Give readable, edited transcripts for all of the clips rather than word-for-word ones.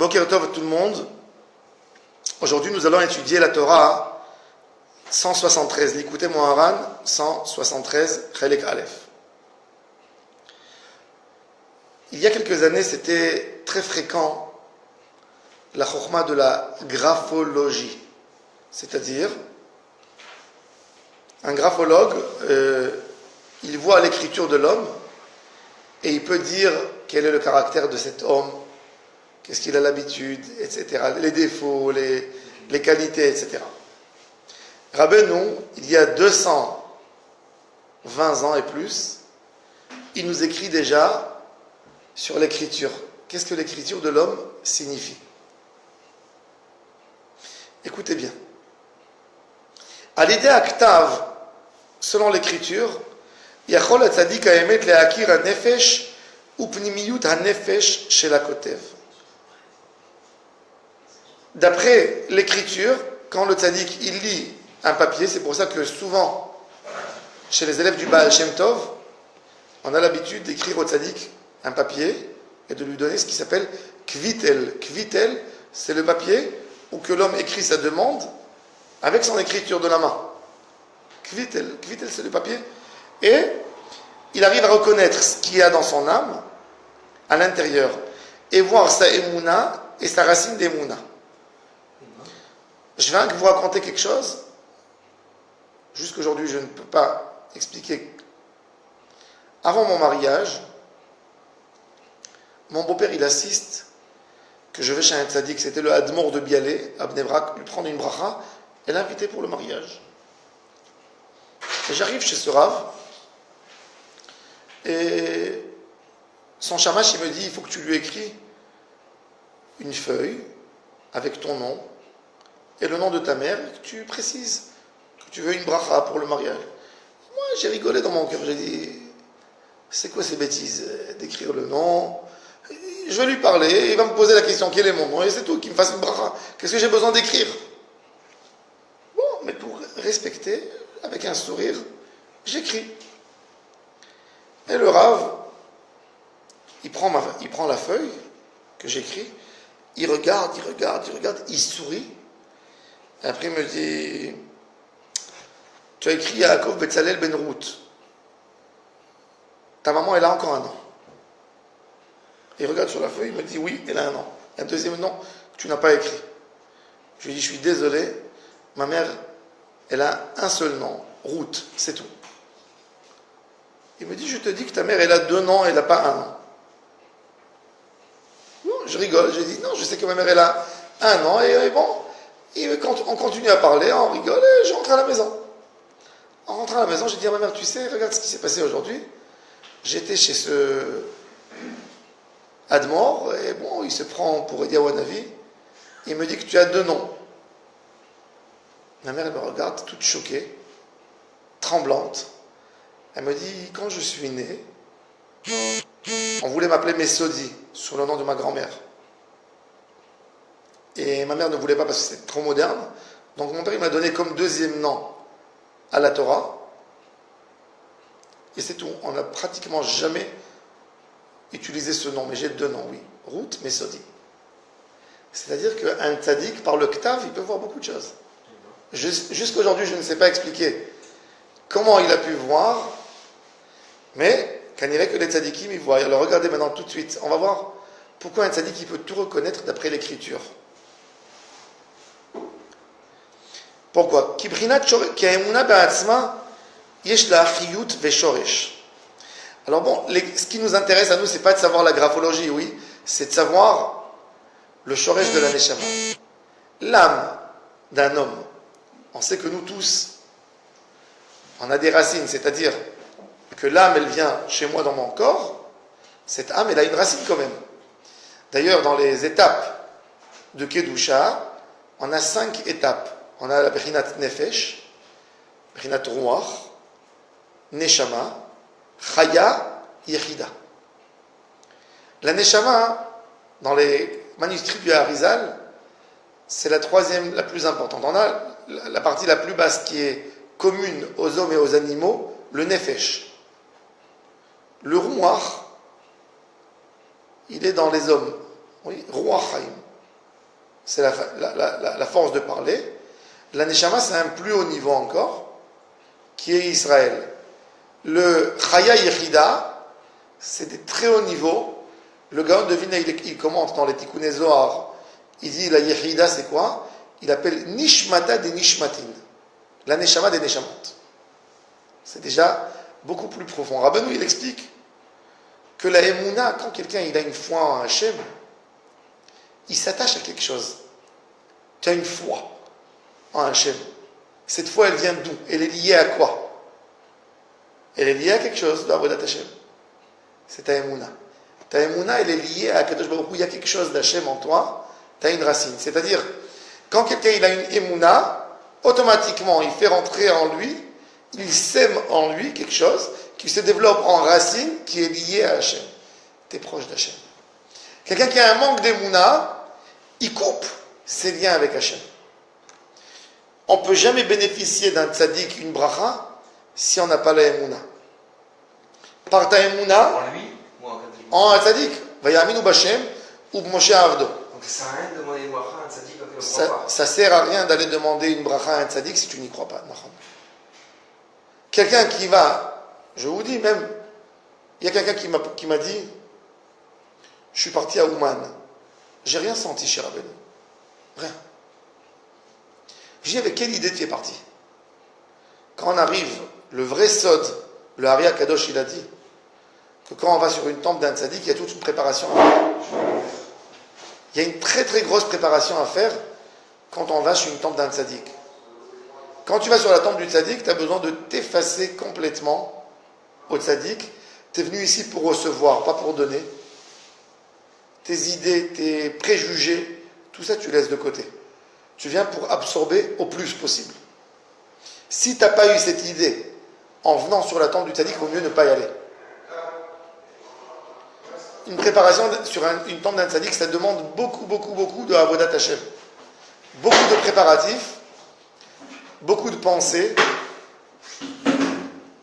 Boker Tov à tout le monde. Aujourd'hui, nous allons étudier la Torah 173, Likutei Moharan 173, Chelek Aleph. Il y a quelques années, c'était très fréquent la chokhma de la graphologie, c'est-à-dire un graphologue, il voit l'écriture de l'homme et il peut dire quel est le caractère de cet homme, qu'est-ce qu'il a l'habitude, etc., les défauts, les qualités, etc. Rabbeinu, il y a 220 ans et plus, il nous écrit déjà sur l'écriture. Qu'est-ce que l'écriture de l'homme signifie? Écoutez bien. À l'idée aktav, selon l'écriture, Yachol Hatzadik Haemet Leakir HaNefesh Upnimiyut HaNefesh Shel HaKotev. D'après l'écriture, quand le tzaddik il lit un papier, c'est pour ça que souvent, chez les élèves du Baal Shem Tov, on a l'habitude d'écrire au tzaddik un papier et de lui donner ce qui s'appelle kvitel. Kvitel, c'est le papier où que l'homme écrit sa demande avec son écriture de la main. Kvitel, c'est le papier. Et il arrive à reconnaître ce qu'il y a dans son âme, à l'intérieur, et voir sa émouna et sa racine d'émouna. Je vais vous raconter quelque chose. Jusqu'aujourd'hui, je ne peux pas expliquer. Avant mon mariage, mon beau-père, il assiste que je vais chez un tzaddik, c'était le Admor de Bialé, à Bnei Brak, lui prendre une bracha et l'inviter pour le mariage. Et j'arrive chez ce Rav, et son shamash, il me dit, il faut que tu lui écris une feuille avec ton nom et le nom de ta mère, et que tu précises que tu veux une bracha pour le mariage. Moi, j'ai rigolé dans mon cœur, j'ai dit, c'est quoi ces bêtises d'écrire le nom? Je vais lui parler, il va me poser la question, quel est mon nom? Et c'est tout, qu'il me fasse une bracha. Qu'est-ce que j'ai besoin d'écrire? Bon, mais pour respecter, avec un sourire, j'écris. Et le Rav, il prend la feuille que j'écris, il regarde, il sourit, et après il me dit, tu as écrit Yaakov Betzalel Ben Ruth. Ta maman, elle a encore un an. Il regarde sur la feuille, il me dit, oui, elle a un an. Un deuxième nom que tu n'as pas écrit. Je lui dis, je suis désolé, ma mère, elle a un seul nom, Ruth, c'est tout. Il me dit, je te dis que ta mère, elle a 2 noms, elle n'a pas un an. Bon, je rigole, j'ai dit, non, je sais que ma mère, elle a un an, et bon, quand on continue à parler, on rigole, et je rentre à la maison. En rentrant à la maison, j'ai dit à ma mère, tu sais, regarde ce qui s'est passé aujourd'hui. J'étais chez ce Admor, et bon, il se prend pour Eliyahu Hanavi, il me dit que tu as 2 noms. Ma mère, elle me regarde, toute choquée, tremblante. Elle me dit, quand je suis né, on voulait m'appeler Messodi, sur le nom de ma grand-mère. Et ma mère ne voulait pas parce que c'était trop moderne. Donc mon père, il m'a donné comme 2e nom à la Torah. Et c'est tout. On n'a pratiquement jamais utilisé ce nom. Mais j'ai 2 noms, oui. Ruth, Messodi. C'est-à-dire qu'un tzaddik, par le ktav, il peut voir beaucoup de choses. Jusqu'aujourd'hui, je ne sais pas expliquer comment il a pu voir, mais qu'on dirait que les tzaddikim, ils voient. Alors regardez maintenant tout de suite, on va voir pourquoi un tzaddik, il peut tout reconnaître d'après l'écriture. Pourquoi? Alors bon, ce qui nous intéresse à nous, c'est pas de savoir la graphologie, oui, c'est de savoir le shoresh de la neshama. L'âme d'un homme. On sait que nous tous, on a des racines, c'est-à-dire que l'âme, elle vient chez moi dans mon corps, cette âme, elle a une racine quand même. D'ailleurs, dans les étapes de Kedusha, on a 5 étapes. On a la Bechinat Nefesh, Bechinat Ruach, Neshama, Chaya, Yechida. La Neshama, dans les manuscrits du Harizal, c'est la 3e, la plus importante. On a la partie la plus basse qui est commune aux hommes et aux animaux, le Nefesh. Le Ruach, il est dans les hommes. Oui, Ruach Chaim. c'est la force de parler. La Neshama, c'est un plus haut niveau encore, qui est Israël. Le Chaya Yechida, c'est des très hauts niveaux. Le Gaon de Vilna, il commente dans les Tikkuné Zohar, il dit la Yechida, c'est quoi? Il appelle Nishmata des Nishmatin, la Neshama des Neshamot. C'est déjà beaucoup plus profond. Rabbeinu, il explique que la Emouna, quand quelqu'un il a une foi en Hachem, il s'attache à quelque chose. Tu as une foi en Hachem. Cette foi, elle vient d'où? Elle est liée à quoi? Elle est liée à quelque chose de Avodat Hachem. C'est ta Emouna. Ta Emouna, elle est liée à Kadosh Baruch Hu. Il y a quelque chose d'Hachem en toi, tu as une racine. C'est-à-dire, quand quelqu'un il a une Emouna, automatiquement, il fait rentrer en lui, il sème en lui quelque chose qui se développe en racine qui est liée à Hachem. Tu es proche d'Hachem. Quelqu'un qui a un manque d'Emouna, il coupe ses liens avec Hachem. On ne peut jamais bénéficier d'un tzaddik, une bracha, si on n'a pas la Emouna. Par ta Emouna, en lui ou en tzaddik? En tzaddik, Vayaminu Bashem ou Moshe Avdo. Donc ça sert à rien de demander une bracha à un tzaddik quand il ne croit pas. Ça sert à rien d'aller demander une bracha à un tzaddik si tu n'y crois pas. Quelqu'un qui va, je vous dis même, il y a quelqu'un qui m'a dit, je suis parti à Ouman, j'ai rien senti chez Rabbeinu. Rien. J'ai dit, avec quelle idée tu es parti? Quand on arrive, le vrai Sod, le Hari Akadosh, il a dit que quand on va sur une tombe d'un tzaddik, il y a toute une préparation à faire. Il y a une très très grosse préparation à faire quand on va sur une tombe d'un tzaddik. Quand tu vas sur la tombe du tzaddik, tu as besoin de t'effacer complètement au tzaddik. Tu es venu ici pour recevoir, pas pour donner. Tes idées, tes préjugés, tout ça tu laisses de côté. Tu viens pour absorber au plus possible. Si tu n'as pas eu cette idée en venant sur la tombe du tzaddik, il vaut mieux ne pas y aller. Une préparation sur une tombe d'un tzaddik, ça demande beaucoup de avodat Hashem. Beaucoup de préparatifs, beaucoup de pensées,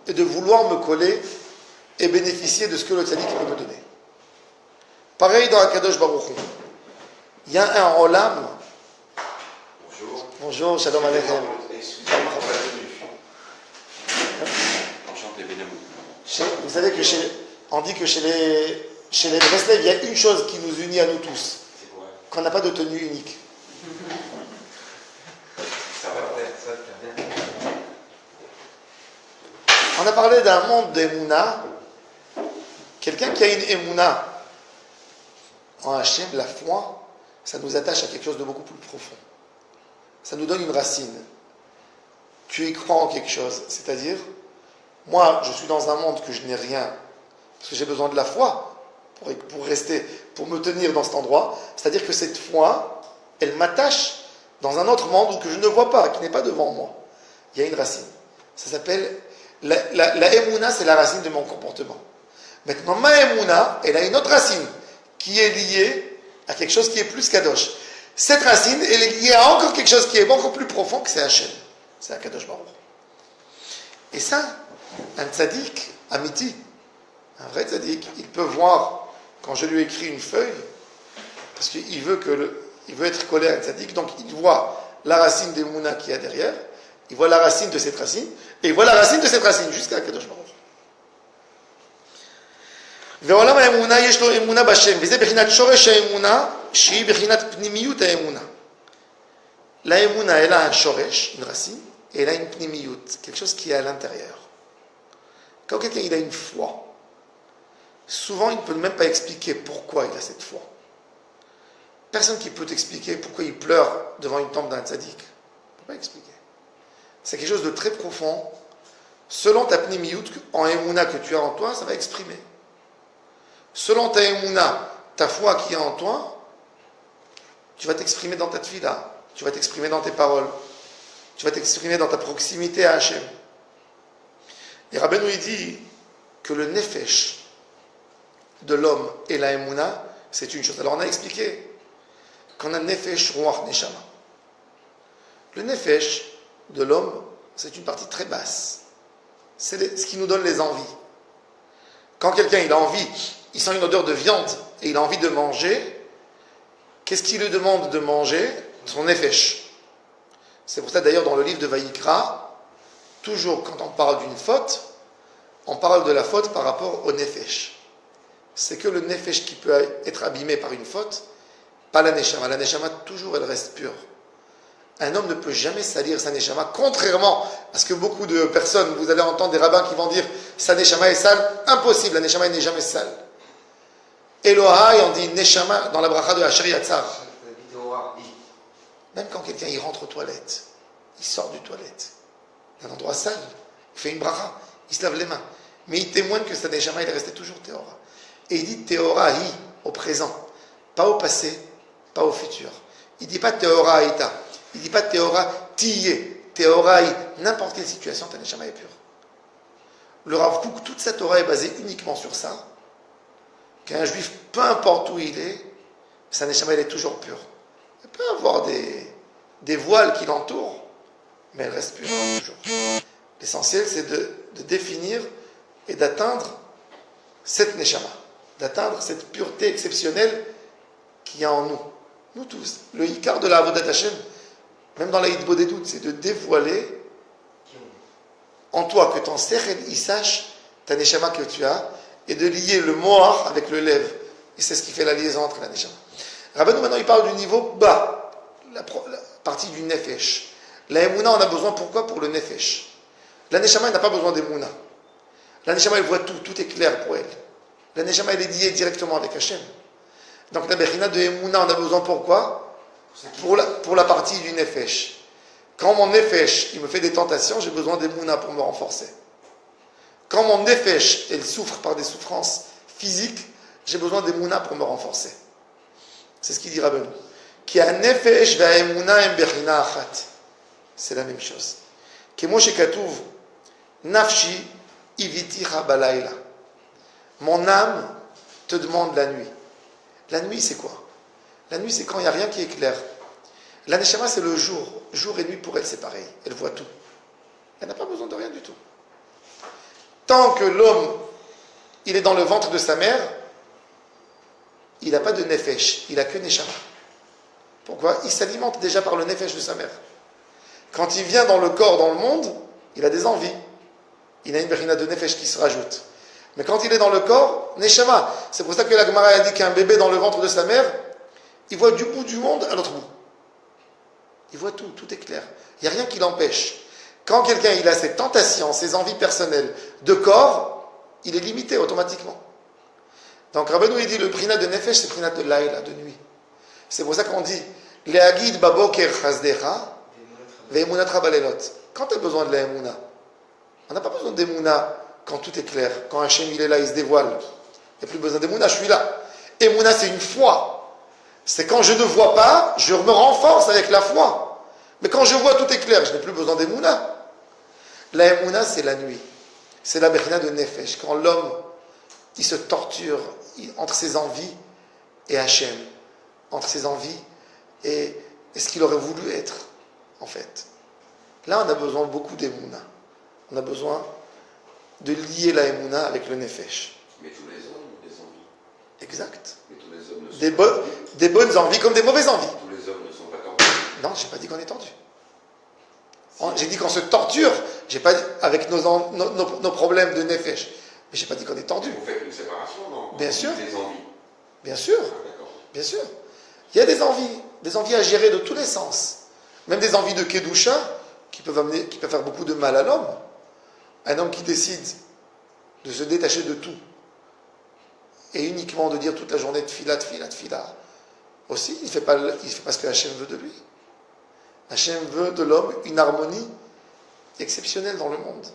et de vouloir me coller et bénéficier de ce que le tzaddik peut me donner. Pareil dans Akadosh Baruch Hu. Il y a un olam. Bonjour, shalom aleichem. Enchanté, Benamou. Vous savez que on dit que chez les Breslev, il y a une chose qui nous unit à nous tous. C'est quoi? Qu'on n'a pas de tenue unique. Ça va faire bien. On a parlé d'un monde d'Emouna. Quelqu'un qui a une Emouna en Hachem, la foi, ça nous attache à quelque chose de beaucoup plus profond. Ça nous donne une racine. Tu y crois en quelque chose. C'est-à-dire, moi, je suis dans un monde que je n'ai rien, parce que j'ai besoin de la foi pour rester, pour me tenir dans cet endroit. C'est-à-dire que cette foi, elle m'attache dans un autre monde que je ne vois pas, qui n'est pas devant moi. Il y a une racine. Ça s'appelle, la Emouna, c'est la racine de mon comportement. Maintenant, ma Emouna, elle a une autre racine, qui est liée à quelque chose qui est plus kadosh. Cette racine, elle est liée à encore quelque chose qui est encore plus profond, que c'est Hachem. C'est un kadosh baruch. Et ça, un tzaddik, amiti, un vrai tzaddik, il peut voir, quand je lui écris une feuille, parce qu'il veut il veut être collé à un tzaddik, donc il voit la racine des Mouna qu'il y a derrière, il voit la racine de cette racine, et il voit la racine de cette racine, jusqu'à Kadosh Baruch. ועולם האמונה יש לו אמונה בשם, וזה בחינת שורש האמונה, שהיא בחינת פנימיות האמונה. L'aémouna, elle a un shoresh, une racine, et elle a une pnimiyut, quelque chose qui est à l'intérieur. Quand quelqu'un il a une foi, souvent il ne peut même pas expliquer pourquoi il a cette foi. Personne qui peut t'expliquer pourquoi il pleure devant une tombe d'un tzaddik. Il ne peut pas expliquer. C'est quelque chose de très profond. Selon ta pnimiyut, en émouna que tu as en toi, ça va exprimer. Selon ta émouna, ta foi qui est en toi, tu vas t'exprimer dans ta tefila, tu vas t'exprimer dans tes paroles, tu vas t'exprimer dans ta proximité à Hachem. Et Rabbeinu il dit que le nefesh de l'homme et la émouna, c'est une chose. Alors on a expliqué qu'on a nefesh, ruach, neshama. Le nefesh de l'homme, c'est une partie très basse. C'est ce qui nous donne les envies. Quand quelqu'un il a envie, il sent une odeur de viande et il a envie de manger, Qu'est-ce qu'il lui demande de manger? Son nefesh. C'est pour ça d'ailleurs dans le livre de Vaïkra, toujours quand on parle d'une faute, on parle de la faute par rapport au nefesh. C'est que le nefesh qui peut être abîmé par une faute, pas la neshama. La neshama, toujours, elle reste pure. Un homme ne peut jamais salir sa neshama, contrairement à ce que beaucoup de personnes, vous allez entendre des rabbins qui vont dire sa neshama est sale. Impossible, la neshama n'est jamais sale. Elohai, on dit neshama dans la bracha de Asher Yatzar. Même quand quelqu'un il rentre aux toilettes, il sort du toilette, un endroit sale, il fait une bracha, il se lave les mains. Mais il témoigne que sa neshama, il est resté toujours Théora. Et il dit Théora hi, au présent, pas au passé, pas au futur. Il ne dit pas Théora ita, il ne dit pas Théora tiye, Théora hi, n'importe quelle situation, ta neshama est pure. Le Rav Kook, toute sa Torah est basée uniquement sur ça, qu'un juif, peu importe où il est, sa neshama, elle est toujours pure. Elle peut avoir des voiles qui l'entourent, mais elle reste pure toujours. L'essentiel, c'est de définir et d'atteindre cette neshama, d'atteindre cette pureté exceptionnelle qu'il y a en nous. Nous tous. Le hikar de la avodat Hashem, même dans la hitbodedut, c'est de dévoiler en toi que ton sechel, il sache ta neshama que tu as, et de lier le moar avec le lev. Et c'est ce qui fait la liaison entre la neshama. Rabbeinu, maintenant, il parle du niveau bas, la partie du nefesh. La emuna, on a besoin, pourquoi? Pour le nefesh. La neshama, elle n'a pas besoin d'emuna. La neshama, elle voit tout, tout est clair pour elle. La neshama, elle est liée directement avec Hashem. Donc la bechina de emuna, on a besoin pourquoi? Pour la partie du nefesh. Quand mon nefesh, il me fait des tentations, j'ai besoin d'emuna pour me renforcer. Quand mon nefesh, elle souffre par des souffrances physiques, j'ai besoin d'emuna pour me renforcer. C'est ce qu'il dit Rabbeinu. Ki ha-nefesh va-emuna em bechina achat. C'est la même chose. Kemo shekatuv, nafshi iviticha balayla. Mon âme te demande la nuit. La nuit, c'est quoi? La nuit, c'est quand il n'y a rien qui est clair. La neshama, c'est le jour. Jour et nuit, pour elle, c'est pareil. Elle voit tout. Elle n'a pas besoin de rien du tout. Tant que l'homme, il est dans le ventre de sa mère, il n'a pas de nefesh, il n'a que neshama. Pourquoi? Il s'alimente déjà par le nefesh de sa mère. Quand il vient dans le corps, dans le monde, il a des envies. Il a une bechina de nefesh qui se rajoute. Mais quand il est dans le corps, neshama. C'est pour ça que la Gemara a dit qu'un bébé dans le ventre de sa mère, il voit du bout du monde à l'autre bout. Il voit tout, tout est clair. Il n'y a rien qui l'empêche. Quand quelqu'un il a ses tentations, ses envies personnelles de corps, il est limité automatiquement. Donc Rabbeinu il dit le prinat de nefesh, c'est le prinat de laïla, de nuit. C'est pour ça qu'on dit le'agid baboker chazdecha ve'emunatra balelot. Quand tu as besoin de la emuna, on n'a pas besoin d'emuna quand tout est clair, quand Hachem il est là, il se dévoile. Il n'y a plus besoin d'emuna, je suis là. Emuna c'est une foi. C'est quand je ne vois pas, je me renforce avec la foi. Mais quand je vois tout est clair, je n'ai plus besoin d'emuna. La emuna c'est la nuit. C'est la bechina de nefesh. Quand l'homme il se torture entre ses envies et Hachem, entre ses envies et ce qu'il aurait voulu être, en fait. Là, on a besoin beaucoup d'Emouna. On a besoin de lier la Emouna avec le Nefesh. Mais tous les hommes ont des envies. Exact. Mais tous les hommes ne sont pas des bonnes envies comme des mauvaises envies. Tous les hommes ne sont pas tordus. Non, j'ai pas dit qu'on est tordu. J'ai dit qu'on se torture. J'ai pas dit, avec nos problèmes de Nefesh. Mais j'ai pas dit qu'on est tordu. Vous faites une séparation, non? Bien sûr. Des envies. Bien sûr. Ah, d'accord. Bien sûr. Il y a des envies à gérer de tous les sens. Même des envies de Kedusha qui peuvent faire beaucoup de mal à l'homme. Un homme qui décide de se détacher de tout et uniquement de dire toute la journée tfila, aussi, il ne fait pas ce que Hachem veut de lui. Hachem veut de l'homme une harmonie exceptionnelle dans le monde.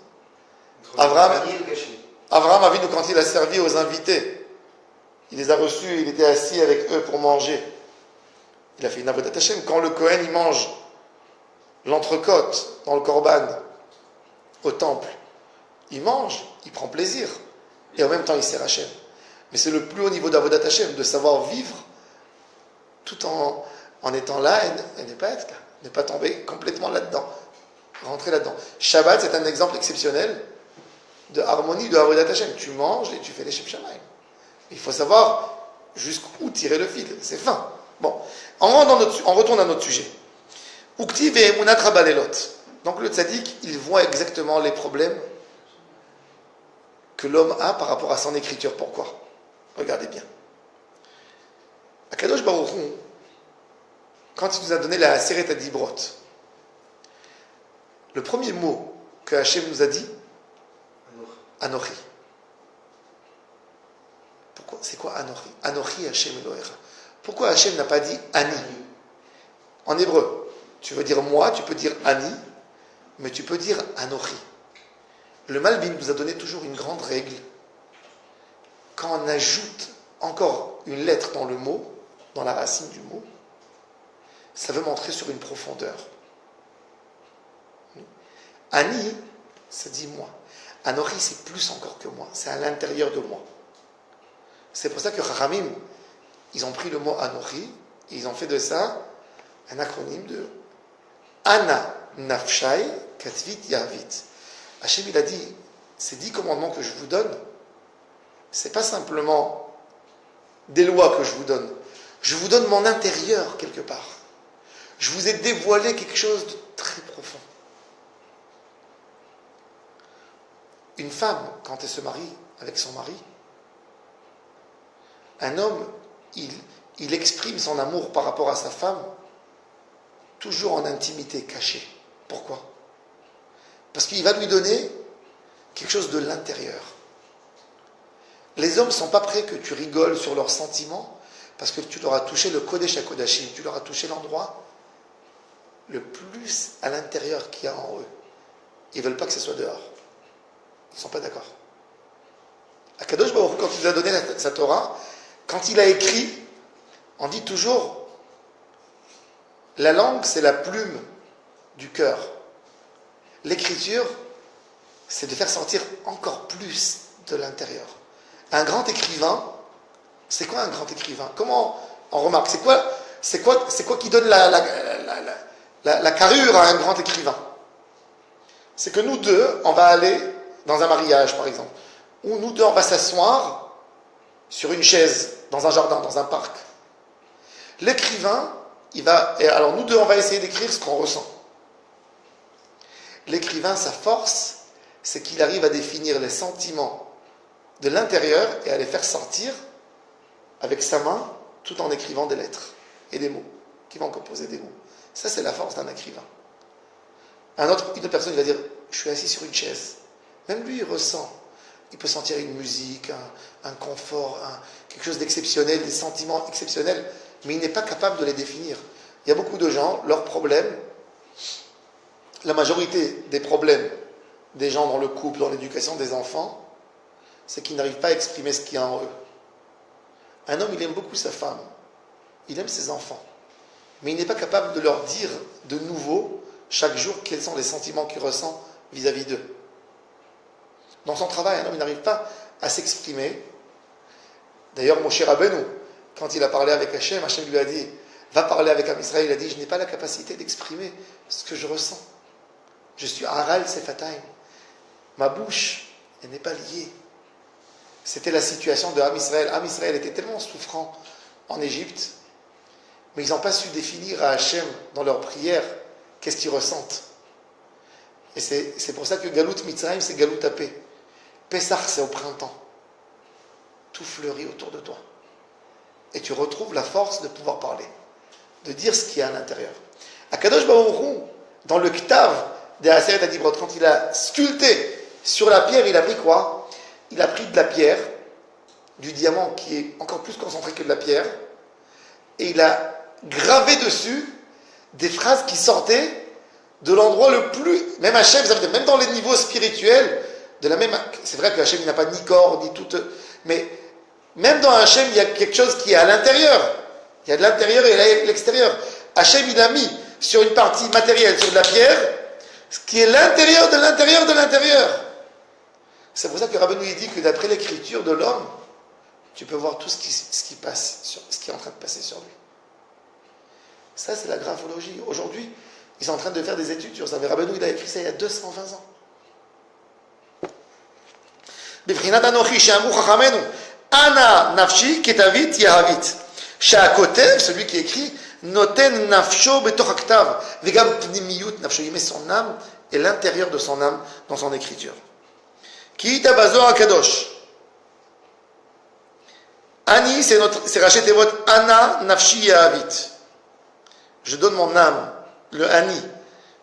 Abraham Avinu, quand il a servi aux invités, il les a reçus, il était assis avec eux pour manger. Il a fait une avodat Hashem. Quand le Kohen il mange l'entrecôte dans le korban au temple, il mange, il prend plaisir et en même temps il sert Hashem. Mais c'est le plus haut niveau d'avodat Hashem, de savoir vivre tout en étant là et ne pas être là, ne pas tomber complètement là-dedans, rentrer là-dedans. Shabbat, c'est un exemple exceptionnel de harmonie de avodat Hashem. Tu manges et tu fais les Shem Shamaim. Il faut savoir jusqu'où tirer le fil, c'est fin. Bon, On retourne à notre sujet. Ukti ve'emunat rabalelot. Donc le tzaddik, il voit exactement les problèmes que l'homme a par rapport à son écriture. Pourquoi? Regardez bien. Akadosh Baruch Hu, quand il nous a donné la Aseret Adibrot, le premier mot que Hachem nous a dit, Anochi. Pourquoi? C'est quoi Anochi? Anochi Hachem Elohecha. Pourquoi Hachem n'a pas dit Ani? En hébreu, tu veux dire moi, tu peux dire Ani, mais tu peux dire Anochi. Le Malbim nous a donné toujours une grande règle. Quand on ajoute encore une lettre dans le mot, dans la racine du mot, ça veut montrer sur une profondeur. Ani, ça dit moi. Anochi, c'est plus encore que moi. C'est à l'intérieur de moi. C'est pour ça que Chachamim, ils ont pris le mot Anochi, et ils ont fait de ça un acronyme de Ana Nafshai Katvit Yavit. Hachem, il a dit, ces 10 commandements que je vous donne, c'est pas simplement des lois que je vous donne. Je vous donne mon intérieur quelque part. Je vous ai dévoilé quelque chose de très profond. Une femme, quand elle se marie avec son mari, un homme, il exprime son amour par rapport à sa femme, toujours en intimité, cachée. Pourquoi? Parce qu'il va lui donner quelque chose de l'intérieur. Les hommes ne sont pas prêts que tu rigoles sur leurs sentiments, parce que tu leur as touché le Kodesh HaKodashim, tu leur as touché l'endroit le plus à l'intérieur qu'il y a en eux. Ils ne veulent pas que ce soit dehors. Ils ne sont pas d'accord. Akadosh Baruch Hu, quand il a donné sa Torah, quand il a écrit, on dit toujours, la langue c'est la plume du cœur. L'écriture, c'est de faire sortir encore plus de l'intérieur. Un grand écrivain, c'est quoi un grand écrivain? Comment on remarque? C'est quoi qui donne la carrure à un grand écrivain? C'est que nous deux, on va aller dans un mariage, par exemple, où nous deux, on va s'asseoir sur une chaise, dans un jardin, dans un parc. L'écrivain, alors nous deux, on va essayer d'écrire ce qu'on ressent. L'écrivain, sa force, c'est qu'il arrive à définir les sentiments de l'intérieur et à les faire sortir avec sa main, tout en écrivant des lettres et des mots, qui vont composer des mots. Ça, c'est la force d'un écrivain. Une autre personne, il va dire, je suis assis sur une chaise. Même lui, il ressent. Il peut sentir une musique, un confort, quelque chose d'exceptionnel, des sentiments exceptionnels, mais il n'est pas capable de les définir. Il y a beaucoup de gens, leurs problèmes, la majorité des problèmes des gens dans le couple, dans l'éducation des enfants, c'est qu'ils n'arrivent pas à exprimer ce qu'il y a en eux. Un homme, il aime beaucoup sa femme, il aime ses enfants, mais il n'est pas capable de leur dire de nouveau, chaque jour, quels sont les sentiments qu'il ressent vis-à-vis d'eux. Dans son travail, un homme, il n'arrive pas à s'exprimer. D'ailleurs, Moshe Rabbeinu, quand il a parlé avec Hachem, Hachem lui a dit, va parler avec Am Israël, il a dit, je n'ai pas la capacité d'exprimer ce que je ressens. Je suis Aral Sefatayim. Ma bouche, elle n'est pas liée. C'était la situation de Am Israël. Am Israël était tellement souffrant en Égypte, mais ils n'ont pas su définir à Hachem, dans leur prière, qu'est-ce qu'ils ressentent. Et c'est pour ça que Galut Mitzrayim, c'est Galut à paix. Pessah, c'est au printemps. Tout fleurit autour de toi. Et tu retrouves la force de pouvoir parler, de dire ce qu'il y a à l'intérieur. Akadosh Baruch Hu, dans le Ktav des Aseret Adibrot, quand il a sculpté sur la pierre, il a pris quoi? Il a pris de la pierre, du diamant qui est encore plus concentré que de la pierre, et il a gravé dessus des phrases qui sortaient de l'endroit le plus... Même Hachem, même dans les niveaux spirituels, de la même... C'est vrai que Hachem, il n'a pas ni corps, ni tout... Mais même dans Hachem, il y a quelque chose qui est à l'intérieur. Il y a de l'intérieur et l'extérieur. Hachem, il a mis sur une partie matérielle, sur de la pierre, ce qui est l'intérieur de l'intérieur de l'intérieur. C'est pour ça que Rabbeinu il dit que d'après l'écriture de l'homme, tu peux voir tout ce qui passe, ce qui est en train de passer sur lui. Ça, c'est la graphologie. Aujourd'hui, ils sont en train de faire des études sur ça. Mais Rabbeinu, il a écrit ça il y a 220 ans. Bivrinat Anochi she'amu chachamenu, Ana nafshi ketavit yahavit. Sha'akotev, celui qui écrit, noten nafsho betoch haktav, vegam pnimiyut nafsho, il met son âme et l'intérieur de son âme dans son écriture. Ki tabazor akadosh. Ani, c'est Rachet Tevot, Ana nafshi yahavit. Je donne mon âme, le Ani.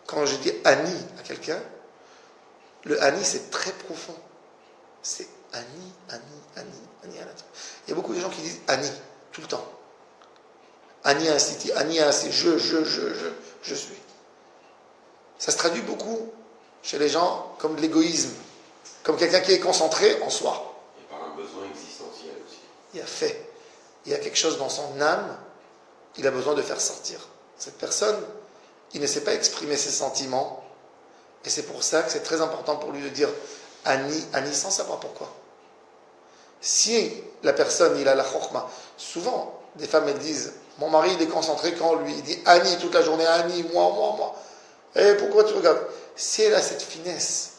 Quand je dis Ani à quelqu'un, le Ani c'est très profond. C'est Ani à l'intérieur. Il y a beaucoup de gens qui disent Ani, tout le temps. Ani asiti, Ani asi, je suis. Ça se traduit beaucoup chez les gens comme de l'égoïsme, comme quelqu'un qui est concentré en soi. Et par un besoin existentiel aussi. Il y a quelque chose dans son âme, il a besoin de faire sortir. Cette personne, il ne sait pas exprimer ses sentiments, et c'est pour ça que c'est très important pour lui de dire Ani, Ani, sans savoir pourquoi. Si la personne, il a la chokhma, souvent, des femmes, elles disent, mon mari, il est concentré quand lui, il dit Ani toute la journée, Ani, moi. Et pourquoi tu regardes? Si elle a cette finesse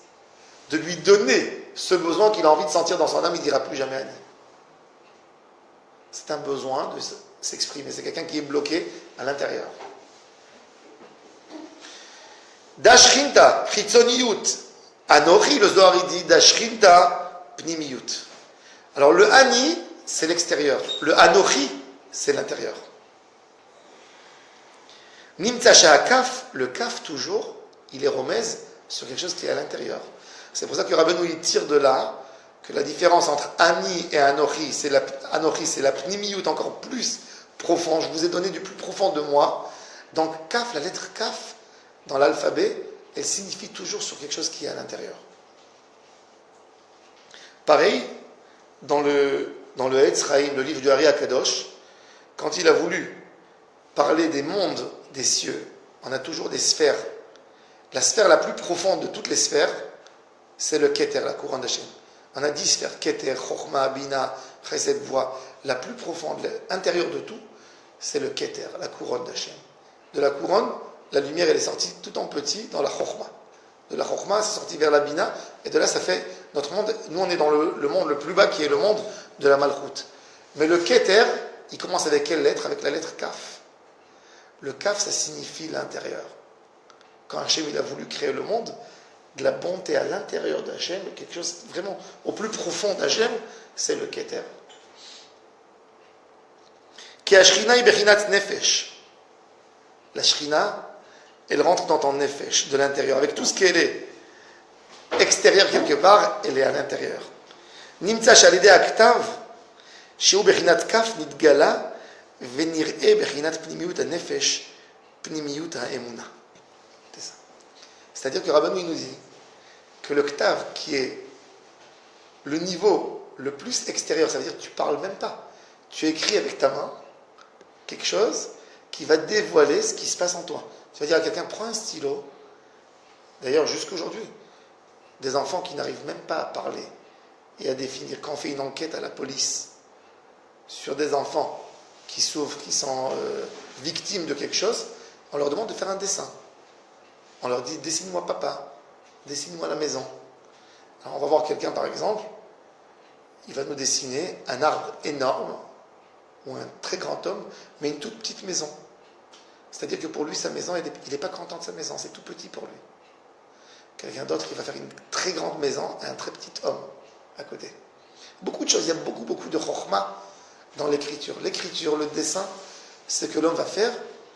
de lui donner ce besoin qu'il a envie de sentir dans son âme, il ne dira plus jamais Ani. C'est un besoin de s'exprimer. C'est quelqu'un qui est bloqué à l'intérieur. Dashrinta, chitzoniyut. Anochi, le Zohar il dit Dashrinta, pnimiyut. Alors le Ani, c'est l'extérieur. Le Anochi, c'est l'intérieur. Nimtsa Sha'akaf, le Kaf toujours, il est romez sur quelque chose qui est à l'intérieur. C'est pour ça que Rabbeinu il tire de là que la différence entre Ani et Anochi, c'est la pnimiyut encore plus profond. Je vous ai donné du plus profond de moi. Donc Kaf, la lettre Kaf, dans l'alphabet, elle signifie toujours sur quelque chose qui est à l'intérieur. Pareil, dans le Etz Chaim, le livre du Ari HaKadosh, quand il a voulu parler des mondes des cieux, on a toujours des sphères. La sphère la plus profonde de toutes les sphères, c'est le Keter, la couronne d'Hachem. On a 10 sphères, Keter, Chochma, Bina, Chesed, Voix. La plus profonde, l'intérieur de tout, c'est le Keter, la couronne d'Hachem. De la couronne, la lumière, elle est sortie tout en petit dans la Chochma. De la Chochma, c'est sorti vers la Bina, et de là, ça fait notre monde. Nous, on est dans le monde le plus bas, qui est le monde de la Malchut. Mais le Keter, il commence avec quelle lettre? Avec la lettre Kaf. Le Kaf, ça signifie l'intérieur. Quand Hachem, il a voulu créer le monde, de la bonté à l'intérieur d'Hachem, quelque chose vraiment au plus profond d'Hachem, c'est le Keter. Ki Ashrina hi bechinat nefesh. La Shrina, elle rentre dans ton nefesh, de l'intérieur. Avec tout ce qu'elle est extérieur quelque part, elle est à l'intérieur. Nimtsa shalide aktav, shiu bechinat kaf nitgala, venir'e bechinat pnimiyut ha-nefesh, pnimiyut ha-emuna. C'est ça. C'est-à-dire que Rabbeinu nous dit que le ktav, qui est le niveau le plus extérieur, ça veut dire que tu ne parles même pas. Tu écris avec ta main quelque chose qui va dévoiler ce qui se passe en toi. Tu vas dire à quelqu'un, prends un stylo. D'ailleurs, jusqu'aujourd'hui, des enfants qui n'arrivent même pas à parler et à définir. Quand on fait une enquête à la police sur des enfants qui souffrent, qui sont victimes de quelque chose, on leur demande de faire un dessin. On leur dit, dessine-moi papa, dessine-moi la maison. Alors on va voir quelqu'un par exemple, il va nous dessiner un arbre énorme, ou un très grand homme, mais une toute petite maison. C'est-à-dire que pour lui, sa maison, il n'est pas content de sa maison, c'est tout petit pour lui. Quelqu'un d'autre, il va faire une très grande maison et un très petit homme à côté. Beaucoup de choses, il y a beaucoup de chokhma dans l'écriture. L'écriture, le dessin, ce que l'homme va faire,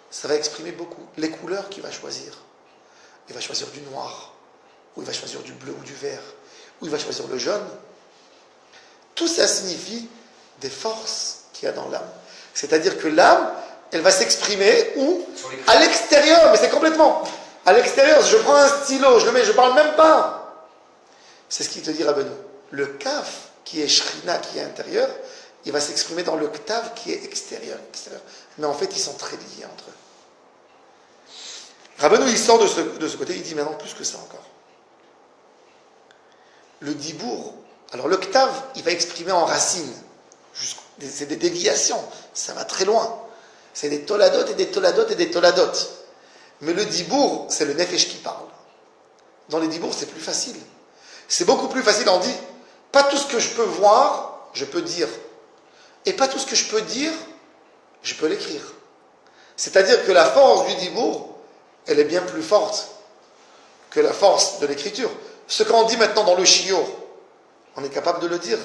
ça va exprimer beaucoup. Les couleurs qu'il va choisir. Il va choisir du noir, ou il va choisir du bleu ou du vert, ou il va choisir le jaune. Tout ça signifie des forces qu'il y a dans l'âme. C'est-à-dire que l'âme, elle va s'exprimer où? À l'extérieur, mais c'est complètement. À l'extérieur, je prends un stylo, je le mets, je ne parle même pas. C'est ce qu'il te dit Rabbeinu. Le kaf, qui est shrina, qui est intérieur, il va s'exprimer dans le ktav, qui est extérieur. Mais en fait, ils sont très liés entre eux. Rabbeinu, il sort de ce côté, il dit maintenant plus que ça encore. Le dibour, alors le ktav, il va exprimer en racine. C'est des déviations, ça va très loin. C'est des toladot et des toladot et des toladot. Mais le dibour, c'est le nefesh qui parle. Dans les dibours, c'est plus facile. C'est beaucoup plus facile, on dit, pas tout ce que je peux voir, je peux dire. Et pas tout ce que je peux dire, je peux l'écrire. C'est-à-dire que la force du dibour, elle est bien plus forte que la force de l'écriture. Ce qu'on dit maintenant dans le shiur, on est capable de le dire.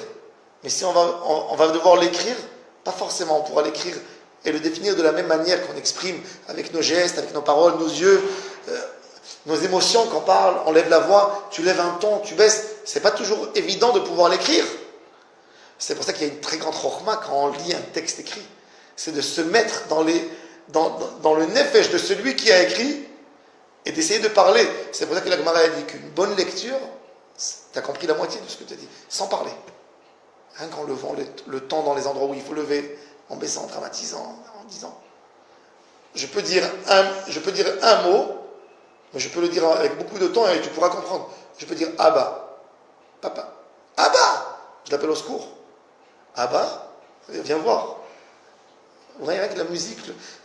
Mais si on va devoir l'écrire, pas forcément, on pourra l'écrire et le définir de la même manière qu'on exprime avec nos gestes, avec nos paroles, nos yeux, nos émotions. Quand on parle, on lève la voix, tu lèves un ton, tu baisses. C'est pas toujours évident de pouvoir l'écrire. C'est pour ça qu'il y a une très grande chokhma quand on lit un texte écrit. C'est de se mettre dans le nefesh de celui qui a écrit et d'essayer de parler. C'est pour ça que la Gemara a dit qu'une bonne lecture, tu as compris la moitié de ce que tu as dit, sans parler. Hein, qu'en levant le temps dans les endroits où il faut lever, en baissant, en dramatisant, en disant. Je peux dire un mot, mais je peux le dire avec beaucoup de temps et tu pourras comprendre. Je peux dire Abba, papa. Abba, je l'appelle au secours. Abba, viens voir. Vous voyez avec la musique,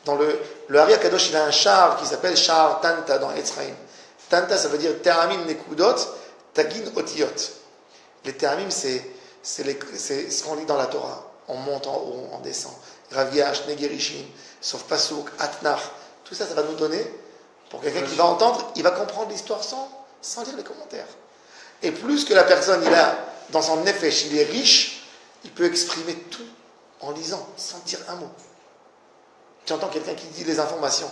dans le Hari Akadosh, il a un char qui s'appelle Char Tanta dans Etzraïm. Tanta, ça veut dire Teramim Nekudot, Tagin Otiyot. Les Teramim, c'est ce qu'on lit dans la Torah. On monte en haut, on descend. Raviash, Negerishin, sauf Pasuk, Atnach. Tout ça, ça va nous donner, pour quelqu'un qui va entendre, il va comprendre l'histoire sans lire les commentaires. Et plus que la personne, il a, dans son nefesh, il est riche, il peut exprimer tout en lisant, sans dire un mot. Tu entends quelqu'un qui dit les informations.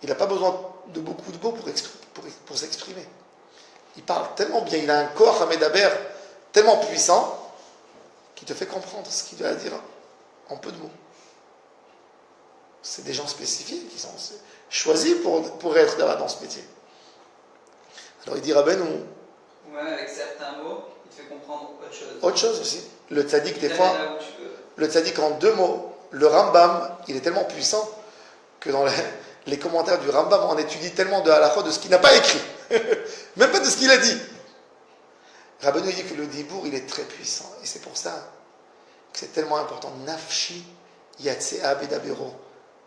Il n'a pas besoin de beaucoup de mots pour s'exprimer. Il parle tellement bien, il a un corps à Medaber tellement puissant qu'il te fait comprendre ce qu'il doit dire en peu de mots. C'est des gens spécifiques qui sont choisis pour être là-bas dans ce métier. Alors il dit Rabben ou même avec certains mots, il te fait comprendre autre chose. Autre chose aussi. Le tzaddik, des fois, le tzaddik en 2 mots, le Rambam, il est tellement puissant que dans les commentaires du Rambam, on étudie tellement de halakha de ce qu'il n'a pas écrit. Même pas de ce qu'il a dit. Rabbeinu dit que le dibour, il est très puissant. Et c'est pour ça que c'est tellement important. Nafshi yatsea bedabero.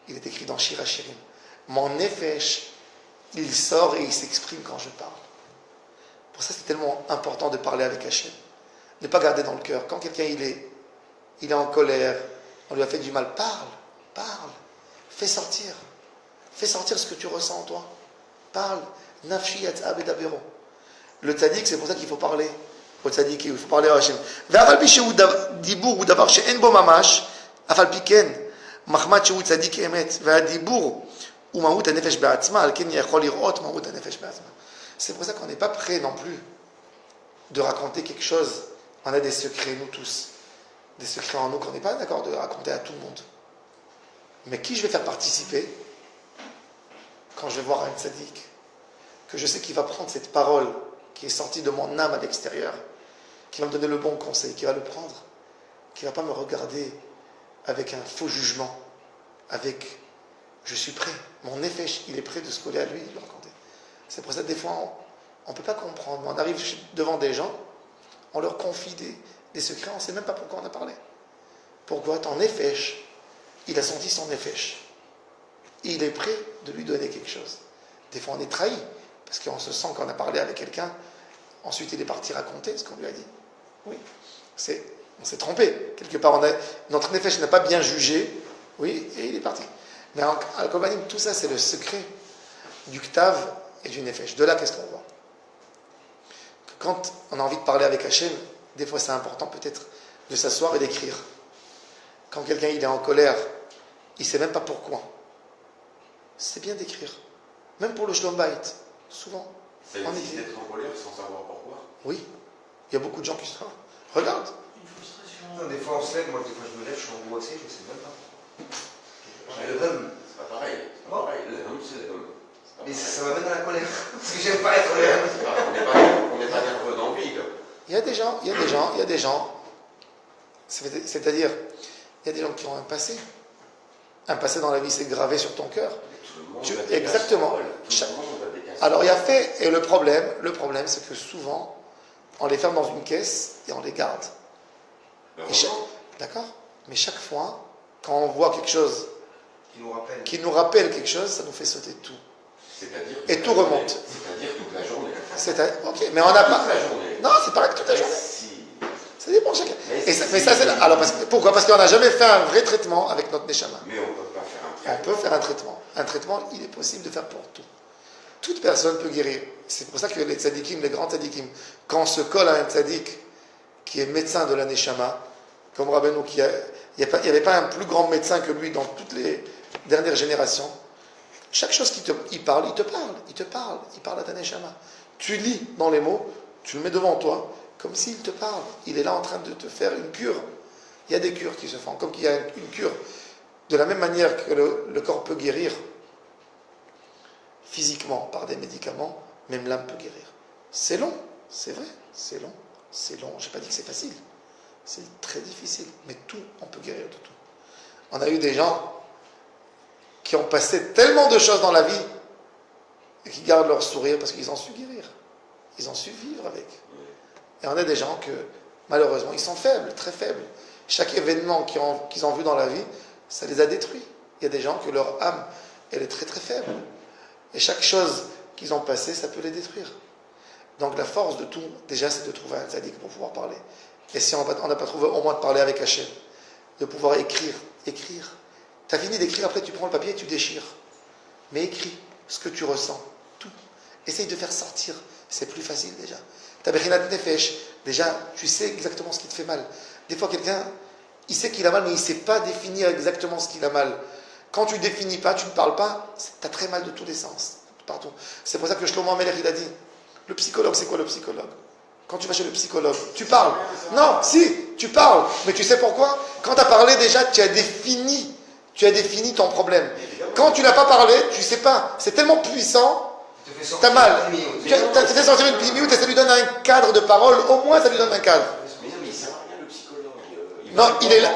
Il est écrit dans Shir HaShirim. Mon nefesh, il sort et il s'exprime quand je parle. Pour ça, c'est tellement important de parler avec Hachem. Ne pas garder dans le cœur. Quand quelqu'un, il est en colère, on lui a fait du mal, parle. Fais sortir ce que tu ressens en toi. Parle. Nafshi yatsea bedabero. Le tzaddik, c'est pour ça qu'il faut parler au tzaddik, il faut parler à Hachem. Ve'afal pi shehu dibour ou davar she'en bo mamash, afal pi ken, מחמת שהוא צדיק אמת, והדיבור הוא מהות הנפש בעצמה, על כן יכול לראות מהות הנפש בעצמה. C'est pour ça qu'on n'est pas prêt non plus de raconter quelque chose. On a des secrets, nous tous. Des secrets en nous qu'on n'est pas d'accord de raconter à tout le monde. Mais qui je vais faire participer quand je vais voir un tzaddik, que je sais qu'il va prendre cette parole qui est sortie de mon âme à l'extérieur, qui va me donner le bon conseil, qui va le prendre, qui ne va pas me regarder avec un faux jugement, avec je suis prêt, mon nefesh, il est prêt de se coller à lui, de le raconter. C'est pour ça que des fois, on ne peut pas comprendre, mais on arrive devant des gens, on leur confie des secrets, on ne sait même pas pourquoi on a parlé. Pourquoi ton nefesh, il a senti son nefesh. Et il est prêt de lui donner quelque chose. Des fois, on est trahi, parce qu'on se sent qu'on a parlé avec quelqu'un, ensuite il est parti raconter ce qu'on lui a dit. Oui, on s'est trompé. Quelque part, notre nefesh n'a pas bien jugé, oui, et il est parti. Mais en Al-Kobanim, tout ça, c'est le secret du Ktav et du nefesh. De là, qu'est-ce qu'on voit? Que quand on a envie de parler avec Hachem, des fois, c'est important peut-être de s'asseoir et d'écrire. Quand quelqu'un il est en colère, il ne sait même pas pourquoi. C'est bien d'écrire. Même pour le Shlom Bayit, souvent. Ça existe d'être en colère sans savoir pourquoi? Oui. Il y a beaucoup de gens qui sont... Regarde. Des fois on se lève, moi des fois je me lève, je suis angoissé, je ne sais même pas. Le hum, c'est pas pareil. C'est pas pareil. Le hum, c'est le hum. Mais ça m'amène à la colère. Parce que j'aime pas être colère. On n'est pas nerveux d'envie. Il y a des gens, c'est-à-dire, il y a des gens qui ont un passé. Un passé dans la vie, c'est gravé sur ton cœur. Exactement. Alors il y a fait, et le problème, c'est que souvent, on les ferme dans une caisse et on les garde. D'accord? Mais chaque fois, quand on voit quelque chose qui nous rappelle quelque chose, ça nous fait sauter tout. Et tout remonte. C'est-à-dire toute la journée. Ok, mais on n'a pas. Toute la journée. Non, c'est pareil que toute la journée. Si. Ça dépend de chacun. Mais ça, c'est là. Alors, pourquoi? Parce qu'on n'a jamais fait un vrai traitement avec notre Neshama. Mais on ne peut pas faire un traitement. On peut faire un traitement. Un traitement, il est possible de faire pour tout. Toute personne peut guérir. C'est pour ça que les tzadikim, les grands tzadikim, quand on se colle à un tzadik qui est médecin de la Neshama, comme Rabbeinu, il n'y avait pas un plus grand médecin que lui dans toutes les dernières générations. Chaque chose qu'il parle, il parle à ta Neshama. Tu lis dans les mots, tu le mets devant toi, comme s'il te parle. Il est là en train de te faire une cure. Il y a des cures qui se font, comme qu'il y a une cure. De la même manière que le corps peut guérir physiquement par des médicaments, même l'âme peut guérir. C'est long, c'est vrai, c'est long. Je n'ai pas dit que c'est facile. C'est très difficile, mais tout, on peut guérir de tout. On a eu des gens qui ont passé tellement de choses dans la vie et qui gardent leur sourire parce qu'ils ont su guérir. Ils ont su vivre avec. Et on a des gens que, malheureusement, ils sont faibles, très faibles. Chaque événement qu'ils ont vu dans la vie, ça les a détruits. Il y a des gens que leur âme, elle est très très faible. Et chaque chose qu'ils ont passée, ça peut les détruire. Donc la force de tout, déjà, c'est de trouver un tzaddik pour pouvoir parler. Et si on n'a pas trouvé, au moins de parler avec Hachem. De pouvoir écrire. Tu as fini d'écrire, après tu prends le papier et tu déchires. Mais écris ce que tu ressens. Tout. Essaye de faire sortir. C'est plus facile déjà. Ta Bechinat Nefesh, déjà, tu sais exactement ce qui te fait mal. Des fois, quelqu'un, il sait qu'il a mal, mais il ne sait pas définir exactement ce qu'il a mal. Quand tu ne définis pas, tu ne parles pas, tu as très mal de tous les sens. Partout. C'est pour ça que Shlomo Amelech, il a dit, le psychologue, c'est quoi le psychologue? Quand tu vas chez le psychologue, tu parles. Non, si, tu parles. Mais tu sais pourquoi? Quand tu as parlé déjà, tu as défini ton problème. Quand tu n'as pas parlé, tu ne sais pas. C'est tellement puissant, tu as mal. Tu fais sortir une pimioute et ça lui donne un cadre de parole. Au moins, ça lui donne un cadre. Mais non, mais il ne sert à rien le psychologue. Non,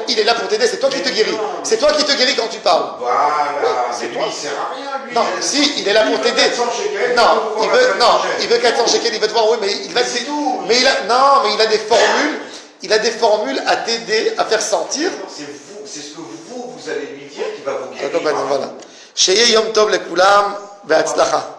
il est là pour t'aider. C'est toi qui te guéris. C'est toi qui te guéris quand tu parles. Voilà. C'est Mais toi. lui, il ne sert à rien. Lui, Non, si, il est là pour t'aider. Il veut 400 shekels, il veut te voir, oui, mais il va C'est tout. Mais il a des formules. Il a des formules à t'aider à faire sentir. C'est vous, c'est ce que vous allez lui dire qui va vous guérir. Voilà. Sheye Yom Tov lekulam ve'atzlacha.